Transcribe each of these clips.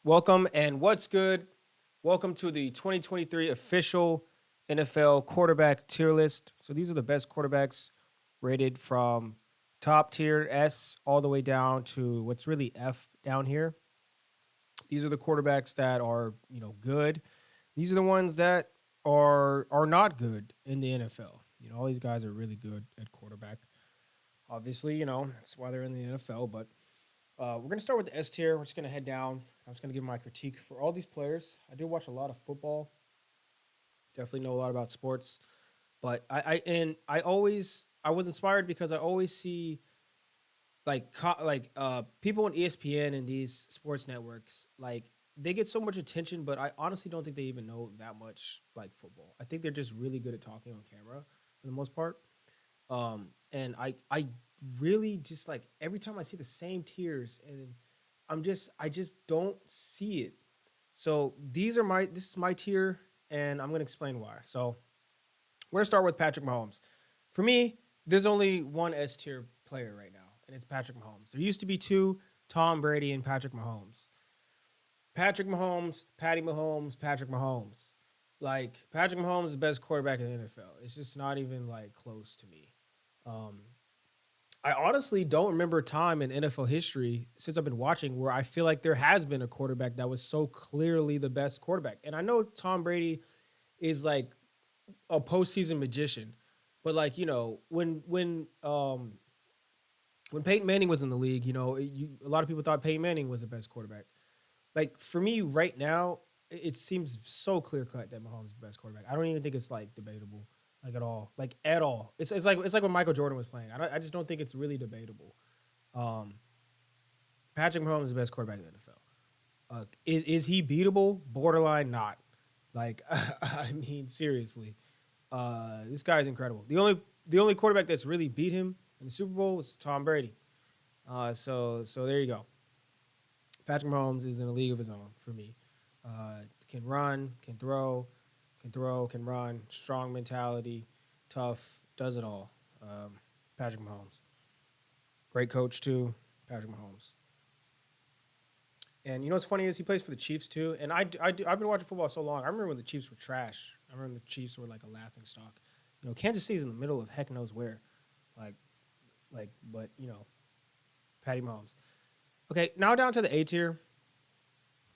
Welcome and what's good? Welcome to the 2023 official NFL quarterback tier list. So these are the best quarterbacks rated from top tier S all the way down to what's really F down here. These are the quarterbacks that are, good. These are the ones that are not good in the NFL. All these guys are really good at quarterback. Obviously, that's why they're in the NFL, but we're going to start with the S tier. We're just going to head down. I'm just going to give my critique for all these players. I do watch a lot of football. Definitely know a lot about sports. But I was inspired because I always see people on ESPN and these sports networks, like they get so much attention, but I honestly don't think they even know that much like football. I think they're just really good at talking on camera for the most part. And I really just like every time I see the same tiers, and I just don't see it. So this is my tier, and I'm gonna explain why. So we're gonna start with Patrick Mahomes. For me, there's only one S tier player right now, and it's Patrick Mahomes. There used to be two, Tom Brady and Patrick Mahomes. Patrick Mahomes, Patty Mahomes, Patrick Mahomes. Like Patrick Mahomes is the best quarterback in the NFL. It's just not even like close to me. Um, I honestly don't remember a time in NFL history since I've been watching where I feel like there has been a quarterback that was so clearly the best quarterback. And I know Tom Brady is like a postseason magician, but like when Peyton Manning was in the league, a lot of people thought Peyton Manning was the best quarterback. Like for me right now, it seems so clear cut that Mahomes is the best quarterback. I don't even think it's like debatable, like at all. It's like when Michael Jordan was playing. I just don't think it's really debatable. Um, Patrick Mahomes is the best quarterback in the NFL. Is he beatable? Borderline not. Like I mean seriously, this guy's incredible. The only quarterback that's really beat him in the Super Bowl was Tom Brady. So there you go. Patrick Mahomes is in a league of his own for me. Can run, can run, strong mentality, tough, does it all. Patrick Mahomes. Great coach, too. Patrick Mahomes. And you know what's funny is he plays for the Chiefs, too. And I've been watching football so long. I remember when the Chiefs were trash. I remember the Chiefs were like a laughing stock. Kansas City's in the middle of heck knows where. Like, but, Patty Mahomes. Okay, now down to the A tier.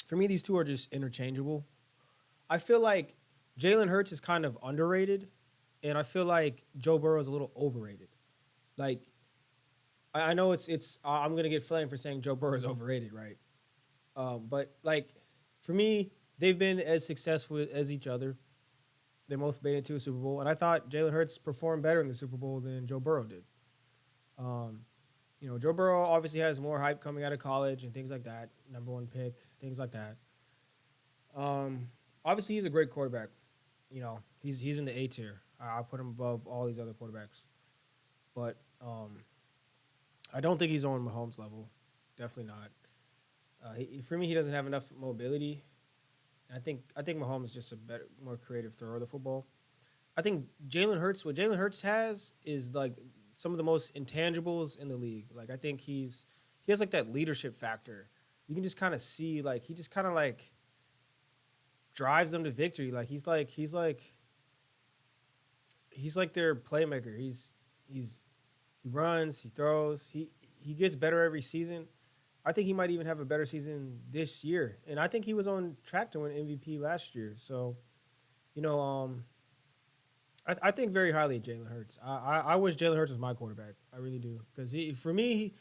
For me, these two are just interchangeable. I feel like Jalen Hurts is kind of underrated, and I feel like Joe Burrow is a little overrated. Like I know it's I'm gonna get flamed for saying Joe Burrow is overrated, right? But like for me, they've been as successful as each other. They both made it to a Super Bowl, and I thought Jalen Hurts performed better in the Super Bowl than Joe Burrow did. Um, Joe Burrow obviously has more hype coming out of college and things like that. Number one pick, things like that. Um, Obviously he's a great quarterback. He's in the A tier. I put him above all these other quarterbacks, but I don't think he's on Mahomes level. Definitely not. For me, he doesn't have enough mobility. I think Mahomes is just a better, more creative thrower of the football. I think what Jalen Hurts has is like some of the most intangibles in the league. Like I think he has like that leadership factor. You can just kind of see like he just kind of like drives them to victory. Like he's like their playmaker. He runs, he throws, he gets better every season. I think he might even have a better season this year, and I think he was on track to win MVP last year. So you know, I think very highly of Jalen Hurts. I wish Jalen Hurts was my quarterback. I really do because for me,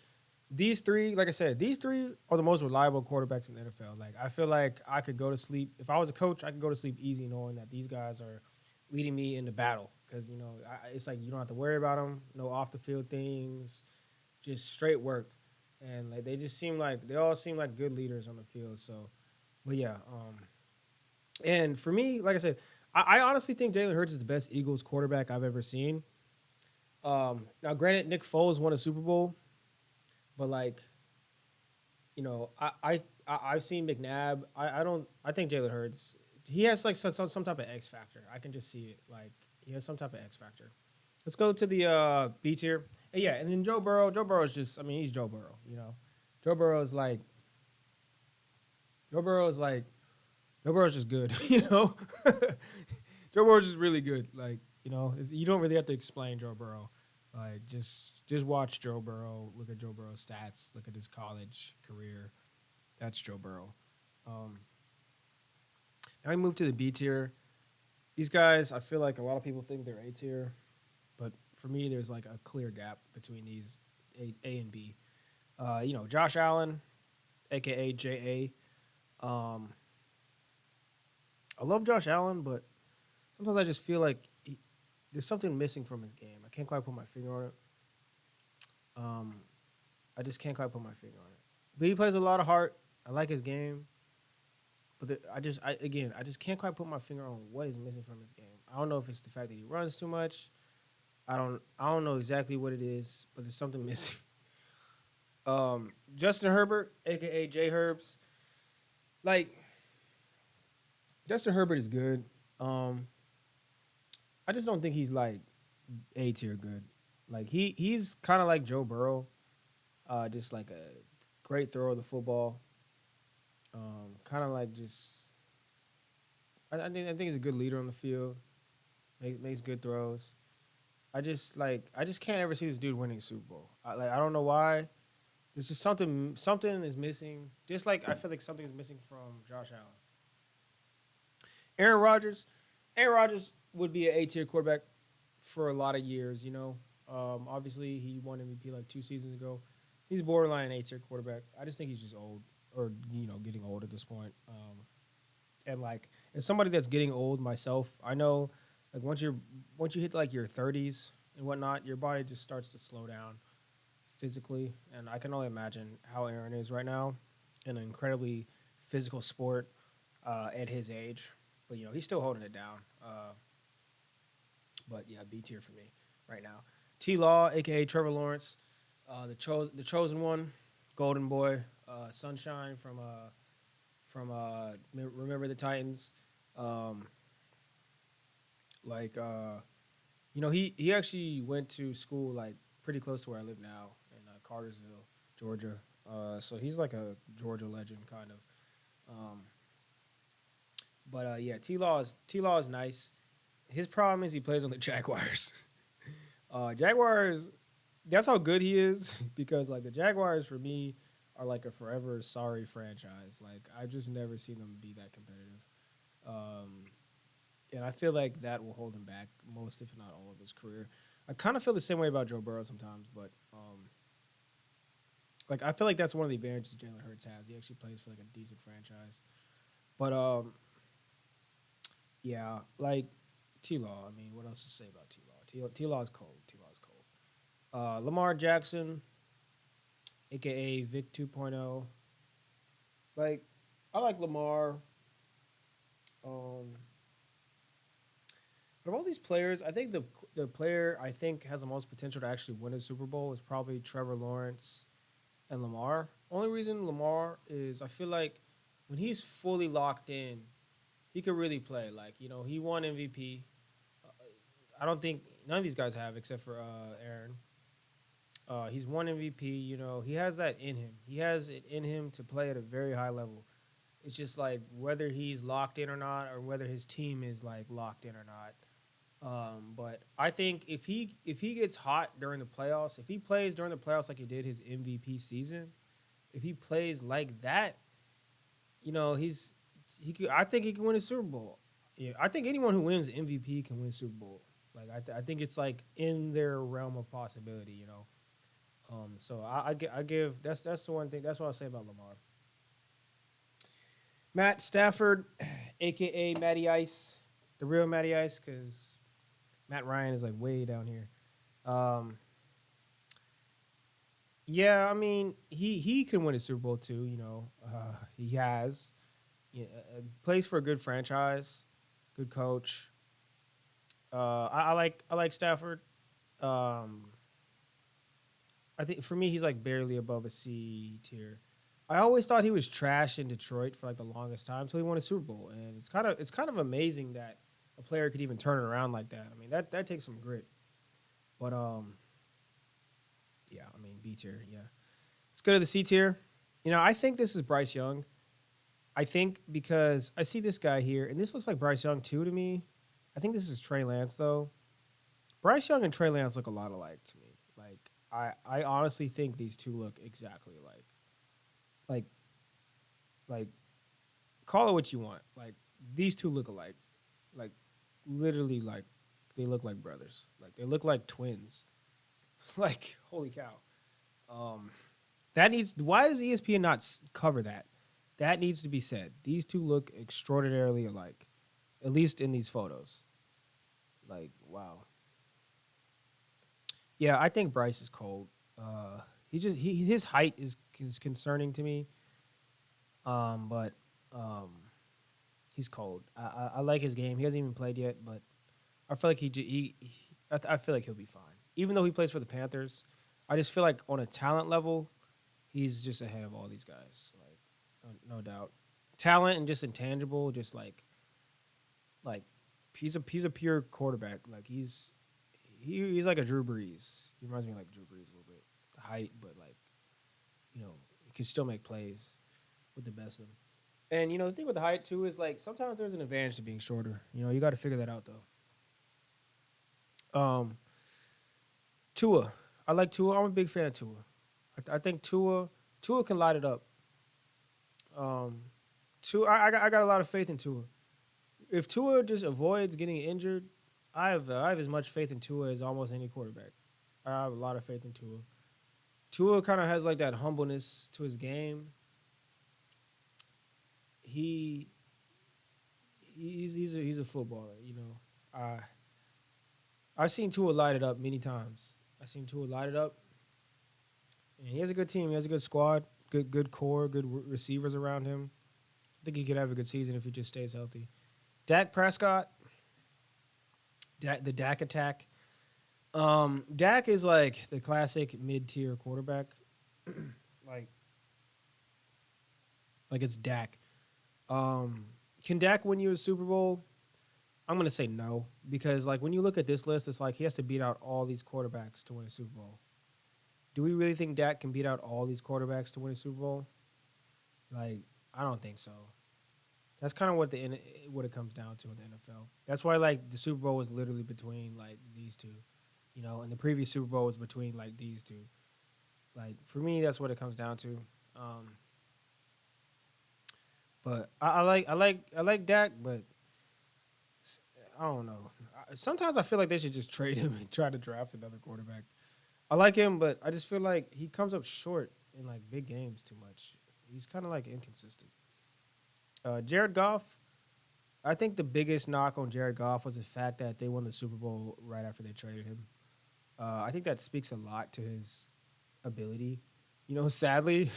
these three, like I said, these three are the most reliable quarterbacks in the NFL. Like I feel like I could go to sleep if I was a coach. I could go to sleep easy knowing that these guys are leading me into battle because it's like you don't have to worry about them. No off the field things, just straight work, and like they all seem like good leaders on the field. So, but yeah, and for me, like I said, I honestly think Jalen Hurts is the best Eagles quarterback I've ever seen. Now, granted, Nick Foles won a Super Bowl, but like I've seen McNabb. I don't. I think Jalen Hurts. He has like some type of X factor. I can just see it. Like he has some type of X factor. Let's go to the B tier. And yeah, and then Joe Burrow. Joe Burrow is just. I mean, he's Joe Burrow. Joe Burrow is like Joe Burrow is like Joe Burrow's just good, Joe Burrow's just really good. Like, you don't really have to explain Joe Burrow. Like, just watch Joe Burrow. Look at Joe Burrow's stats. Look at his college career. That's Joe Burrow. Um, Now we move to the B tier. These guys, I feel like a lot of people think they're A tier, but for me, there's like a clear gap between these A and B. Josh Allen, aka JA. I love Josh Allen, but sometimes I just feel like there's something missing from his game. I can't quite put my finger on it. Um, I just can't quite put my finger on it. But he plays a lot of heart. I like his game, but I just can't quite put my finger on what is missing from his game. I don't know if it's the fact that he runs too much. I don't know exactly what it is, but there's something missing. Justin Herbert, aka J Herbs, like Justin Herbert is good. Um, I just don't think he's like A tier good. Like he's kind of like Joe Burrow, just like a great thrower of the football. Kind of like just I think he's a good leader on the field. Makes good throws. I just can't ever see this dude winning a Super Bowl. I don't know why. There's just something is missing. Just like I feel like something is missing from Josh Allen. Aaron Rodgers. Aaron Rodgers would be an A tier quarterback for a lot of years. Obviously he won MVP like 2 seasons ago. He's borderline A tier quarterback. I just think he's just old, or getting old at this point. And like as somebody that's getting old myself, I know like once you hit like your 30s and whatnot, your body just starts to slow down physically, and I can only imagine how Aaron is right now in an incredibly physical sport at his age. But he's still holding it down. But yeah, B tier for me right now. T Law, aka Trevor Lawrence, the chosen one, Golden Boy, Sunshine from Remember the Titans. Um, like he actually went to school like pretty close to where I live now in Cartersville, Georgia. So he's like a Georgia legend kind of. Um, but yeah, T Law is nice. His problem is he plays on the Jaguars. Jaguars, that's how good he is because like the Jaguars for me are like a forever sorry franchise. Like I've just never seen them be that competitive. Um, and I feel like that will hold him back most, if not all, of his career. I kind of feel the same way about Joe Burrow sometimes, but like I feel like that's one of the advantages Jalen Hurts has. He actually plays for like a decent franchise. But yeah, like T Law. I mean, what else to say about T Law? T Law is cold. T Law is cold. Lamar Jackson, aka Vic 2.0. Like I like Lamar. Um, But of all these players, I think the player I think has the most potential to actually win a Super Bowl is probably Trevor Lawrence and Lamar. Only reason Lamar is I feel like when he's fully locked in, he could really play. Like he won MVP. Uh, I don't think none of these guys have except for Aaron. He's won MVP. He has that in him. He has it in him to play at a very high level. It's just like whether he's locked in or not, or whether his team is like locked in or not. But I think if he gets hot during the playoffs, if he plays during the playoffs like he did his MVP season, if he plays like that, I think he can win a Super Bowl. Yeah, I think anyone who wins MVP can win Super Bowl. Like I think it's like in their realm of possibility. So I give that's the one thing. That's what I say about Lamar. Matt Stafford, aka Matty Ice, the real Matty Ice, because Matt Ryan is like way down here. Um, yeah, I mean he can win a Super Bowl too. He has. Plays for a good franchise, good coach. I like Stafford. Um, I think for me he's like barely above a C tier. I always thought he was trash in Detroit for like the longest time until he won a Super Bowl, and it's kind of amazing that a player could even turn it around like that. I mean that takes some grit. But yeah, I mean B tier, yeah. Let's go to the C tier. I think this is Bryce Young. I think because I see this guy here, and this looks like Bryce Young too to me. I think this is Trey Lance though. Bryce Young and Trey Lance look a lot alike to me. Like I honestly think these two look exactly alike. Like like call it what you want. Like these two look alike. Like literally like they look like brothers. Like they look like twins. Like holy cow. Um that needs why does ESPN not cover that? That needs to be said. These two look extraordinarily alike, at least in these photos. Like wow. Yeah, I think Bryce is cold. He his height is concerning to me. But he's cold. I like his game. He hasn't even played yet, but I feel like I feel like he'll be fine. Even though he plays for the Panthers, I just feel like on a talent level, he's just ahead of all these guys. Like no doubt, talent and just intangible, just like he's a pure quarterback. Like he's like a Drew Brees. He reminds me of like Drew Brees a little bit. The height, but like he can still make plays with the best of them. And the thing with the height too is like sometimes there's an advantage to being shorter. You got to figure that out though. Tua, I like Tua. I'm a big fan of Tua. I think Tua can light it up. Um, I got a lot of faith in Tua. If Tua just avoids getting injured, I have as much faith in Tua as almost any quarterback. I have a lot of faith in Tua. Tua kind of has like that humbleness to his game. He he's a footballer. I've seen Tua light it up many times. I've seen Tua light it up, and he has a good team. He has a good squad, good core, good receivers around him. I think he could have a good season if he just stays healthy. Dak Prescott, the Dak attack. Dak is like the classic mid-tier quarterback. like like it's Dak. Can Dak win you a Super Bowl? I'm gonna say no because like when you look at this list, it's like he has to beat out all these quarterbacks to win a Super Bowl. Do we really think Dak can beat out all these quarterbacks to win a Super Bowl? Like I don't think so. That's kind of what it comes down to in the NFL. That's why like the Super Bowl was literally between like these two, and the previous Super Bowl was between like these two. Like for me, that's what it comes down to. Um, but I like Dak, but I don't know. Sometimes I feel like they should just trade him and try to draft another quarterback. I like him, but I just feel like he comes up short in like big games too much. He's kind of like inconsistent. Jared Goff, I think the biggest knock on Jared Goff was the fact that they won the Super Bowl right after they traded him. I think that speaks a lot to his ability. Sadly,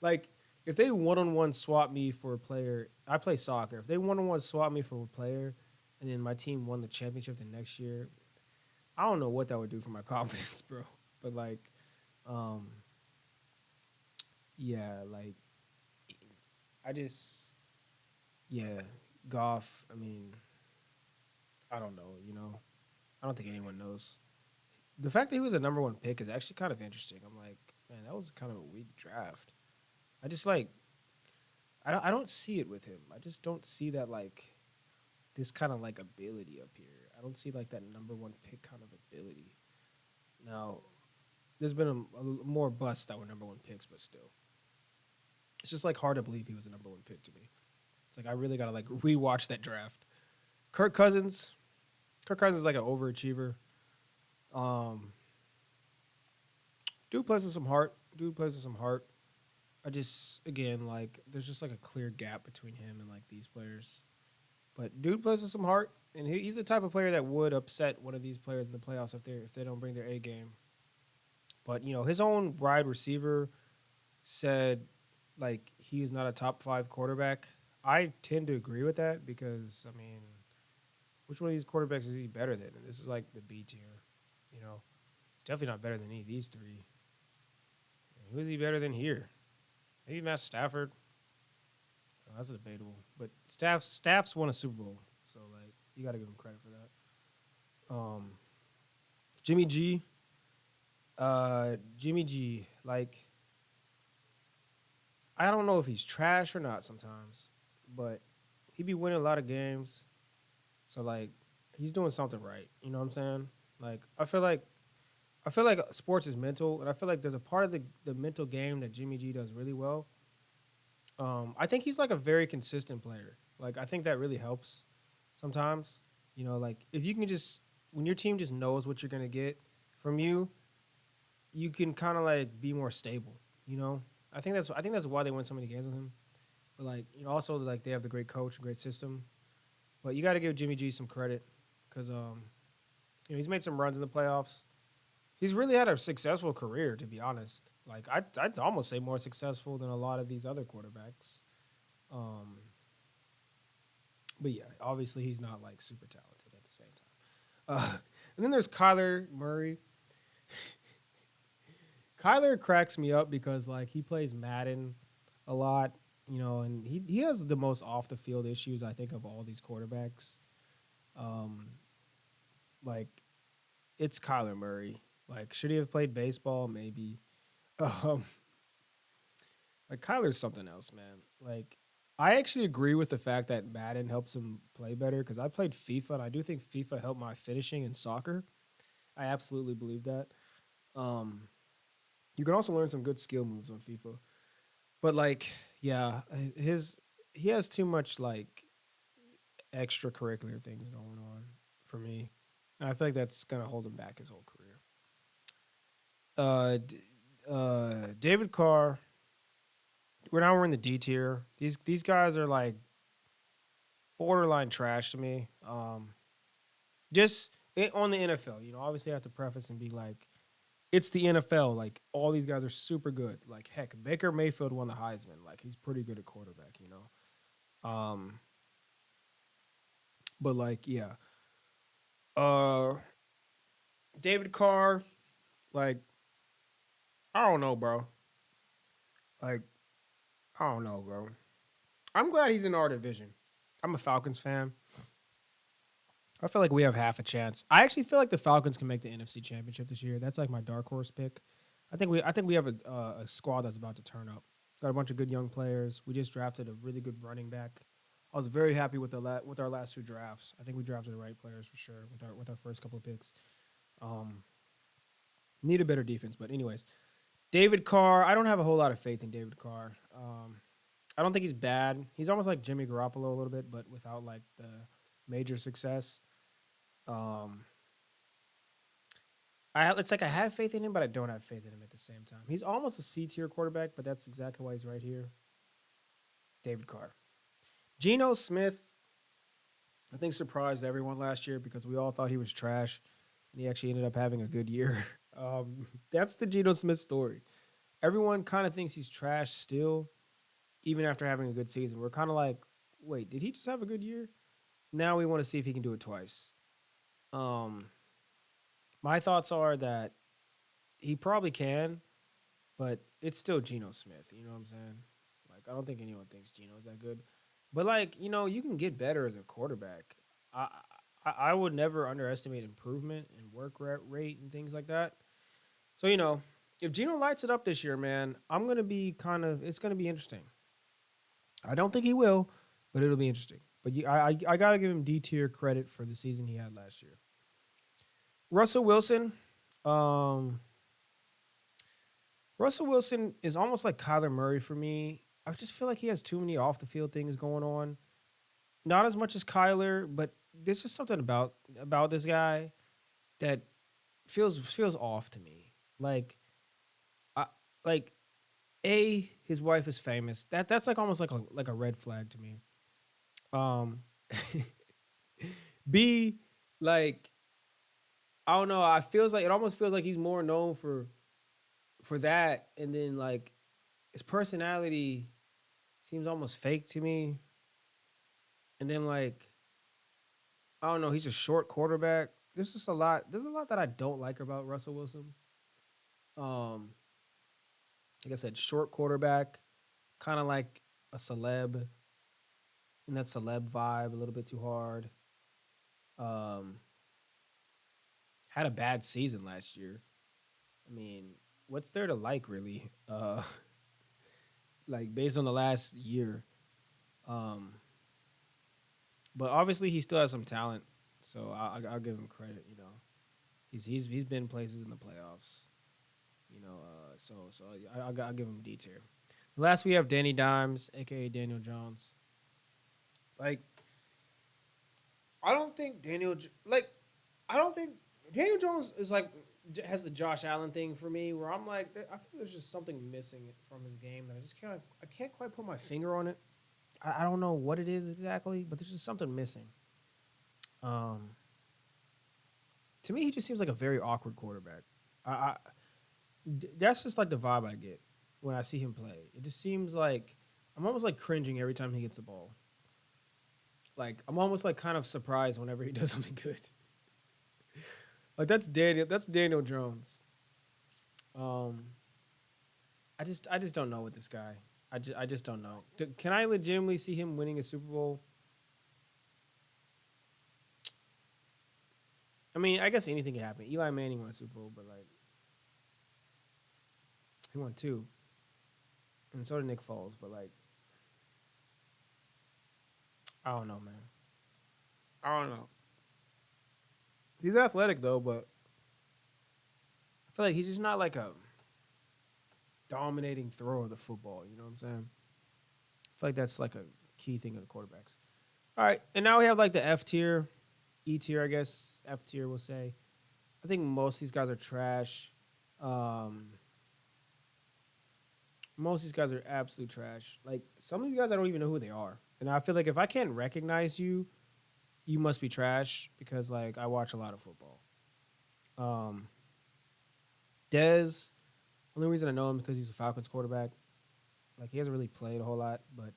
like if they one-on-one swap me for a player, I play soccer. If they one-on-one swap me for a player, and then my team won the championship the next year, I don't know what that would do for my confidence, bro. But like, um, yeah, like I just, yeah, Goff. I mean, I don't know. I don't think anyone knows. The fact that he was a number one pick is actually kind of interesting. I'm like, man, that was kind of a weak draft. I just like, I don't see it with him. I just don't see that like this kind of like ability up here. I don't see like that number one pick kind of ability. Now, there's been a more busts that were number one picks, but still, it's just like hard to believe he was a number one pick to me. It's like I really gotta like rewatch that draft. Kirk Cousins, Kirk Cousins is like an overachiever. Um, Dude plays with some heart. I just again like there's just like a clear gap between him and like these players. But dude plays with some heart, and he's the type of player that would upset one of these players in the playoffs if they don't bring their A game. But his own wide receiver said like he is not a top 5 quarterback. I tend to agree with that because I mean, which one of these quarterbacks is he better than? And this is like the B tier, you know. Definitely not better than any of these three. Who is he better than here? Maybe Matt Stafford. Oh, that's debatable. But Staff's won a Super Bowl, so like you got to give him credit for that. Jimmy G. Jimmy G. Like I don't know if he's trash or not sometimes, but he be winning a lot of games. So like he's doing something right. You know what I'm saying? Like I feel like sports is mental, and I feel like there's a part of the mental game that Jimmy G does really well. I think he's like a very consistent player. Like I think that really helps sometimes. Like if you can just when your team just knows what you're gonna get from you, you can kind of like be more stable. You know, I think that's why they win so many games with him. But like also like they have the great coach, great system. But you got to give Jimmy G some credit because he's made some runs in the playoffs. He's really had a successful career, to be honest. Like I'd almost say more successful than a lot of these other quarterbacks. Um, but yeah, obviously he's not like super talented at the same time. And then there's Kyler Murray. Kyler cracks me up because like he plays Madden a lot, and he has the most off the field issues I think of all these quarterbacks. Um, like it's Kyler Murray. Like should he have played baseball? Maybe. Um, like Kyler's something else, man. Like I actually agree with the fact that Madden helps him play better because I played FIFA and I do think FIFA helped my finishing in soccer. I absolutely believe that. Um, you can also learn some good skill moves on FIFA. But like, yeah, his he has too much like extracurricular things going on for me. And I feel like that's gonna hold him back his whole career. David Carr. We're in the D tier. These guys are like borderline trash to me. Just on the NFL, obviously I have to preface and be like, it's the NFL. Like all these guys are super good. Like heck, Baker Mayfield won the Heisman. Like he's pretty good at quarterback. Um, but like yeah, uh, David Carr. Like I don't know, bro. Like I don't know, bro. I'm glad he's in our division. I'm a Falcons fan. I feel like we have half a chance. I actually feel like the Falcons can make the NFC Championship this year. That's like my dark horse pick. I think we have a squad that's about to turn up. Got a bunch of good young players. We just drafted a really good running back. I was very happy with with our last two drafts. I think we drafted the right players for sure with our first couple of picks. Um, need a better defense, but anyways, David Carr. I don't have a whole lot of faith in David Carr. I don't think he's bad. He's almost like Jimmy Garoppolo a little bit, but without like the major success. Um, it's like I have faith in him, but I don't have faith in him at the same time. He's almost a C tier quarterback, but that's exactly why he's right here. David Carr. Geno Smith, I think surprised everyone last year because we all thought he was trash, and he actually ended up having a good year. That's the Geno Smith story. Everyone kind of thinks he's trash still, even after having a good season. We're kind of like, wait, did he just have a good year? Now we want to see if he can do it twice. Um, my thoughts are that he probably can, but it's still Geno Smith. You know what I'm saying? Like, I don't think anyone thinks Geno's that good. But like, you can get better as a quarterback. I I would never underestimate improvement and rate and things like that. So if Geno lights it up this year, man, I'm gonna be it's gonna be interesting. I don't think he will, but it'll be interesting. But I gotta give him D tier credit for the season he had last year. Russell Wilson, um, Russell Wilson is almost like Kyler Murray for me. I just feel like he has too many off the field things going on. Not as much as Kyler, but there's just something about this guy that feels off to me. I like his wife is famous. That's like almost like a red flag to me. Um, B, like I don't know. It almost feels like he's more known for that, and then like his personality seems almost fake to me. And then like I don't know, he's a short quarterback. There's just a lot. There's a lot that I don't like about Russell Wilson. Um, like I said, short quarterback, kind of like a celeb, and that celeb vibe a little bit too hard. Um, had a bad season last year. I mean, what's there to like really? like based on the last year. Um, but obviously he still has some talent, so I'll give him credit. You know, he's been places in the playoffs. You know, so I'll give him D tier. Last we have Danny Dimes, aka Daniel Jones. Like I don't think I don't think Daniel Jones is like has the Josh Allen thing for me, where I'm like I think there's just something missing from his game that I can't quite put my finger on it. I don't know what it is exactly, but there's just something missing. Um, to me, he just seems like a very awkward quarterback. I that's just like the vibe I get when I see him play. It just seems like I'm almost like cringing every time he gets the ball. Like I'm almost like kind of surprised whenever he does something good. Like that's Daniel. That's Daniel Jones. Um, I just don't know with this guy. I just don't know. Can I legitimately see him winning a Super Bowl? I mean, I guess anything can happen. Eli Manning won a Super Bowl, but like he won two, and so did Nick Foles. But like, I don't know, man. I don't know. He's athletic though, but I feel like he's just not like a dominating thrower of the football. You know what I'm saying? I feel like that's like a key thing of the quarterbacks. All right, and now we have like the F tier, E tier, I guess. F tier, we'll say. I think most of these guys are trash. Um, most of these guys are absolute trash. Like some of these guys, I don't even know who they are, and I feel like if I can't recognize you, you must be trash because like I watch a lot of football. Um, Dez, only reason I know him is because he's a Falcons quarterback. Like he hasn't really played a whole lot, but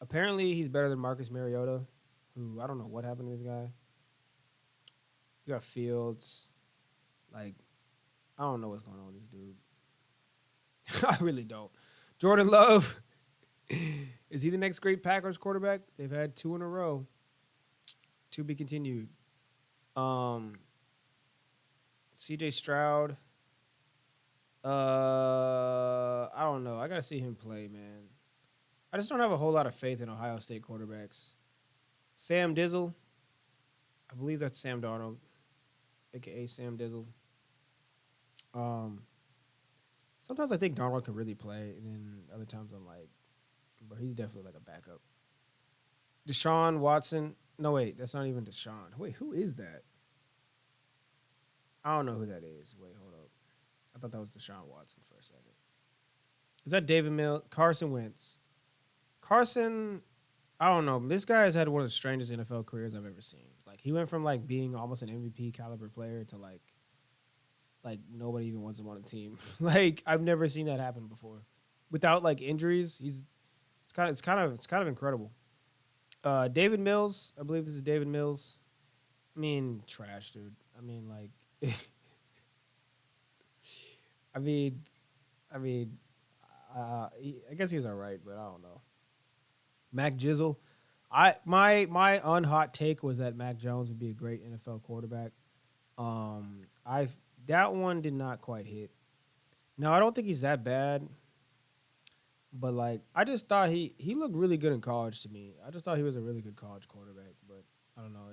apparently he's better than Marcus Mariota, who I don't know what happened to this guy. You got Fields, like I don't know what's going on with this dude. I really don't. Jordan Love, is he the next great Packers quarterback? They've had two in a row. To be continued. Um, C.J. Stroud. I don't know. I gotta see him play, man. I just don't have a whole lot of faith in Ohio State quarterbacks. Sam Dizzle. I believe that's Sam Darnold, aka Sam Dizzle. Um, sometimes I think Darnold can really play, and then other times I'm like, but he's definitely like a backup. Deshaun Watson. No, wait, that's not even Deshaun. Wait, who is that? I don't know who that is. Wait, hold up. I thought that was Deshaun Watson for a second. Is that David Mill? Carson Wentz. Carson, I don't know. This guy has had one of the strangest NFL careers I've ever seen. Like he went from like being almost an MVP caliber player to like nobody even wants him on a team. Like I've never seen that happen before. Without like injuries, it's kind of incredible. David Mills, I believe this is David Mills. I mean, trash, dude. I mean, like, I mean, I mean, I guess he's all right, but I don't know. Mac Jizzle, my unhot take was that Mac Jones would be a great NFL quarterback. I that one did not quite hit. No, I don't think he's that bad, but like I just thought he looked really good in college to me. I just thought he was a really good college quarterback, but I don't know.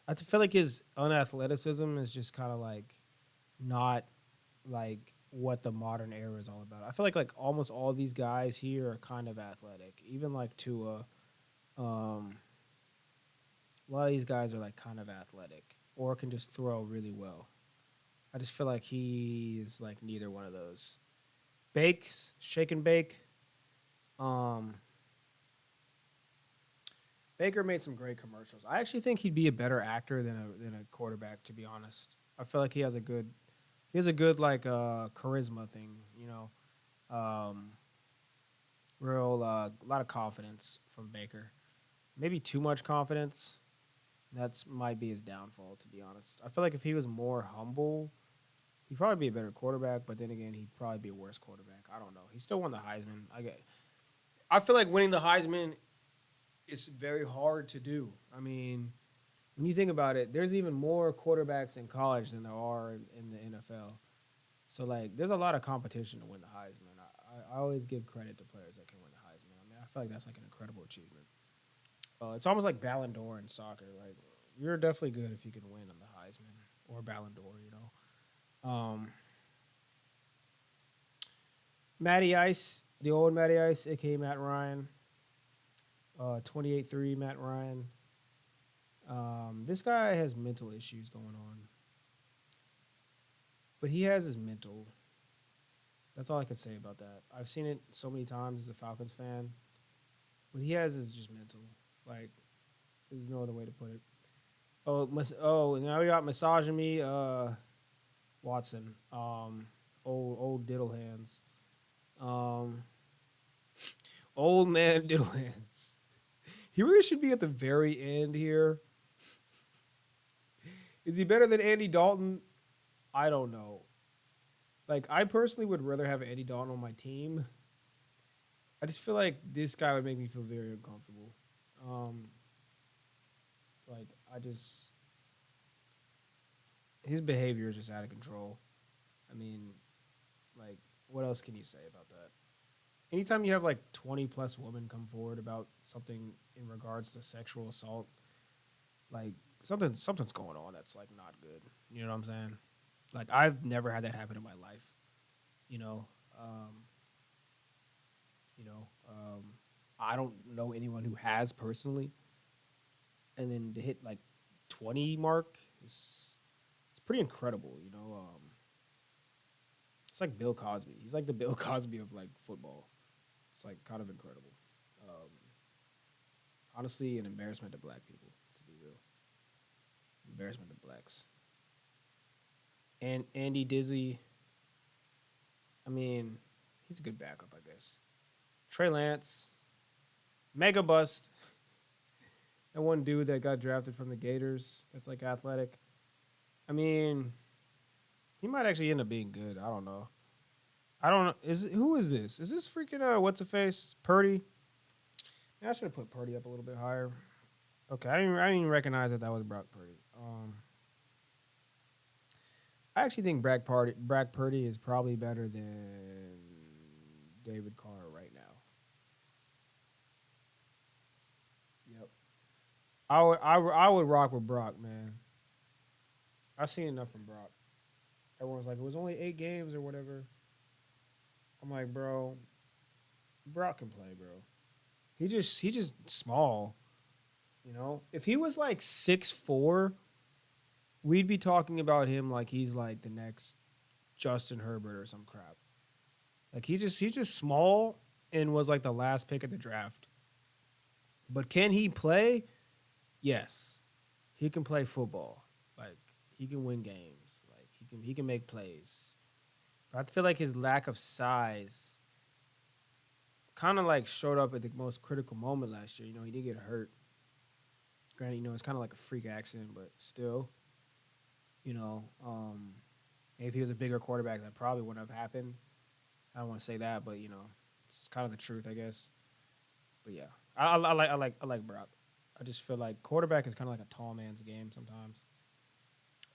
I feel like his unathleticism is just kind of like not like what the modern era is all about. I feel like almost all these guys here are kind of athletic. Even like Tua, um, a lot of these guys are like kind of athletic or can just throw really well. I just feel like he is like neither one of those. Bakes, shake and bake. Um, Baker made some great commercials. I actually think he'd be a better actor than a quarterback. To be honest, I feel like he has a good like charisma thing. You know, real a lot of confidence from Baker. Maybe too much confidence. That's might be his downfall. To be honest, I feel like if he was more humble, he'd probably be a better quarterback. But then again, he'd probably be a worse quarterback. I don't know. He still won the Heisman. I feel like winning the Heisman is very hard to do. I mean, when you think about it, there's even more quarterbacks in college than there are in the NFL. So like, there's a lot of competition to win the Heisman. I always give credit to players that can win the Heisman. I mean, I feel like that's like an incredible achievement. It's almost like Ballon d'Or in soccer. Like you're definitely good if you can win on the Heisman or Ballon d'Or. Matty Ice, the old Matty Ice, aka Matt Ryan, 28-3 Matt Ryan. This guy has mental issues going on, but he has his mental. That's all I could say about that. I've seen it so many times as a Falcons fan. What he has is just mental. Like, there's no other way to put it. Now we got massaging me, Watson. Old diddle hands. Old man diddle hands. He really should be at the very end here. Is he better than Andy Dalton? I don't know. Like, I personally would rather have Andy Dalton on my team. I just feel like this guy would make me feel very uncomfortable. His behavior is just out of control. I mean, like, what else can you say about that? Anytime you have like 20 plus women come forward about something in regards to sexual assault, like something's going on that's like not good. You know what I'm saying? Like I've never had that happen in my life. You know, I don't know anyone who has personally. And then to hit like 20 mark is it's pretty incredible. It's like Bill Cosby. He's like the Bill Cosby of like football. It's like kind of incredible. Honestly, an embarrassment to black people, to be real. Embarrassment to blacks. And Andy Dizzy, I mean, he's a good backup, I guess. Trey Lance, mega bust. That one dude that got drafted from the Gators that's like athletic. I mean, he might actually end up being good. I don't know. Who is this? Is this freaking what's a face? Purdy? Yeah, I should have put Purdy up a little bit higher. Okay, I didn't even recognize that was Brock Purdy. I actually think Brock Purdy is probably better than David Carr right now. Yep. I would rock with Brock, man. I've seen enough from Brock. Everyone's like, it was only 8 games or whatever. I'm like, bro, Brock can play, bro. He just small. If he was like 6'4", we'd be talking about him like he's like the next Justin Herbert or some crap. Like he's just small and was like the last pick of the draft. But can he play? Yes. He can play football. Like he can win games. Like he can make plays. But I feel like his lack of size kind of like showed up at the most critical moment last year. He did get hurt. Granted, it's kind of like a freak accident, but still, if he was a bigger quarterback, that probably wouldn't have happened. I don't want to say that, but it's kind of the truth, I guess. But yeah, I like Brock. I just feel like quarterback is kind of like a tall man's game sometimes.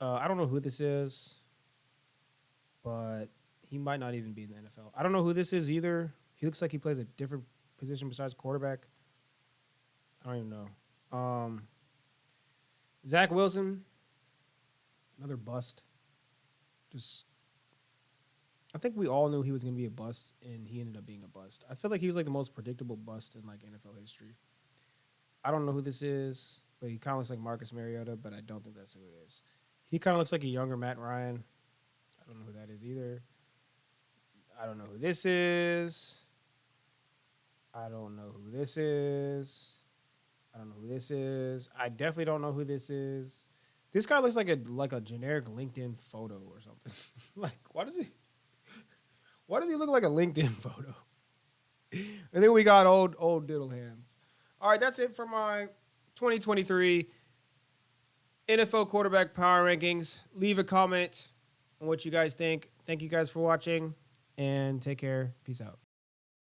I don't know who this is, but he might not even be in the NFL. I don't know who this is either. He looks like he plays a different position besides quarterback. I don't even know. Zach Wilson, another bust. I think we all knew he was going to be a bust, and he ended up being a bust. I feel like he was like the most predictable bust in like NFL history. I don't know who this is, but he kind of looks like Marcus Mariota, but I don't think that's who it is. He kind of looks like a younger Matt Ryan. I don't know who that is either. I don't know who this is. I don't know who this is. I don't know who this is. I definitely don't know who this is. This guy looks like a generic LinkedIn photo or something. Like, why does he look like a LinkedIn photo? And then we got old diddle hands. All right, that's it for my 2023 NFL quarterback power rankings. Leave a comment on what you guys think. Thank you guys for watching, and take care. Peace out.